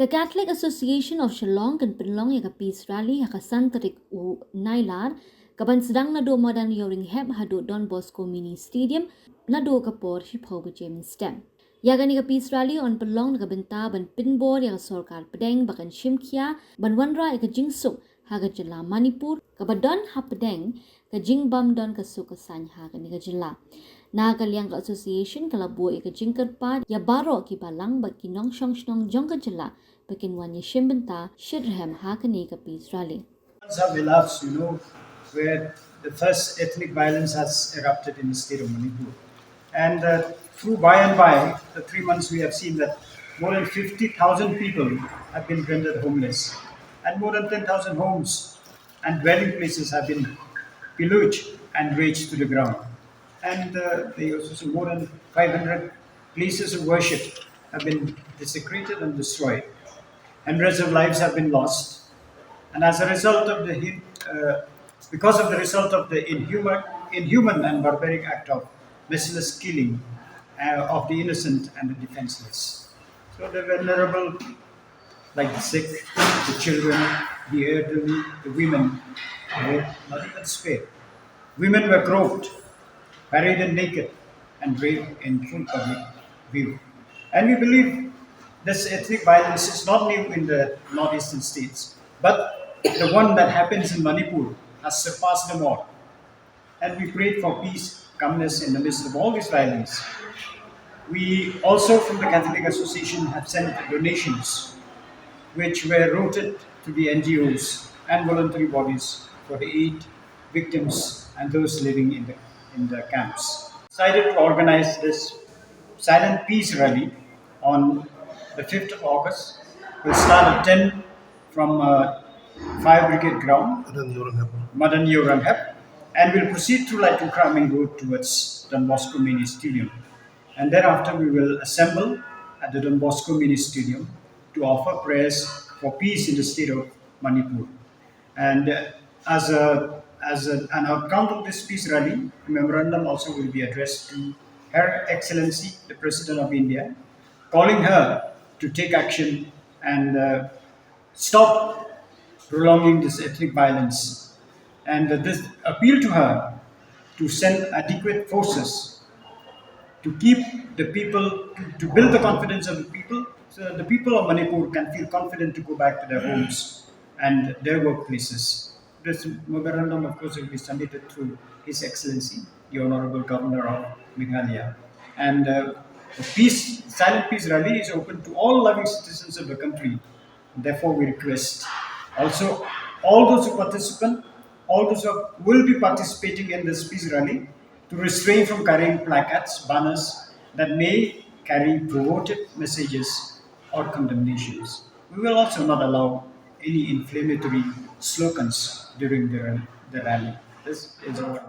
The Catholic Association of Shillong kan Pynlong ya ka peace rally ha ka santarik u nailar kaban sedang na do modern yoring heb ha do Don Bosco mini stadium na do ka por shi phau ka jem stem. Ya gani ka peace rally on Pynlong na ka Bynta ban pinbor ya ka sorkar pedeng bakan shimkia ban wanra ya ka jingsuk ha ka jila Manipur ka badon ha pedeng ka jingbam don ka sukasan ha ka ni ka jila. Nagaliang ka association kalabu ya ka jingkar pa ya baro ki balang bat ki nong shong shnong jong ka jila bakin wanya Bynta shirhem ha ka ni ka peace rally. Have elapsed, where the first ethnic violence has erupted in the state of Manipur. And through by and by, the 3 months we have seen that more than 50,000 people have been rendered homeless. And more than 10,000 homes and dwelling places have been pillaged and razed to the ground. And they also say more than 500 places of worship have been desecrated and destroyed. Hundreds of lives have been lost. And as a result of because of the result of the inhuman and barbaric act of merciless killing of the innocent and the defenseless. So the vulnerable, like the sick, the children, the elderly, the women, were not even spared. Women were groped, buried and naked, and raped in full public view. And we believe this ethnic violence is not new in the northeastern states, but the one that happens in Manipur has surpassed them all. And we prayed for peace, calmness in the midst of all this violence. We also, from the Catholic Association, have sent donations which were routed to the NGOs and voluntary bodies for the aid victims and those living in the camps. Decided to organize this silent peace rally on the 5th of August. We'll start at 10 from 5 Brigade Ground, Madan Yoranghap, and we'll proceed through like Cramming Road towards Don Bosco Mini Stadium. And thereafter we will assemble at the Don Bosco Mini Stadium to offer prayers for peace in the state of Manipur. And as an outcome of this peace rally, a memorandum also will be addressed to Her Excellency, the President of India, calling her to take action and stop prolonging this ethnic violence. And this appeal to her to send adequate forces to keep the people, to build the confidence of the people, so that the people of Manipur can feel confident to go back to their homes and their workplaces. This memorandum, of course, will be submitted through His Excellency, the Honorable Governor of Meghalaya. And the silent peace rally is open to all loving citizens of the country. Therefore, we request also all those who will be participating in this peace rally to refrain from carrying placards, banners that may carry provocative messages or condemnations. We will also not allow any inflammatory slogans during the rally. This is our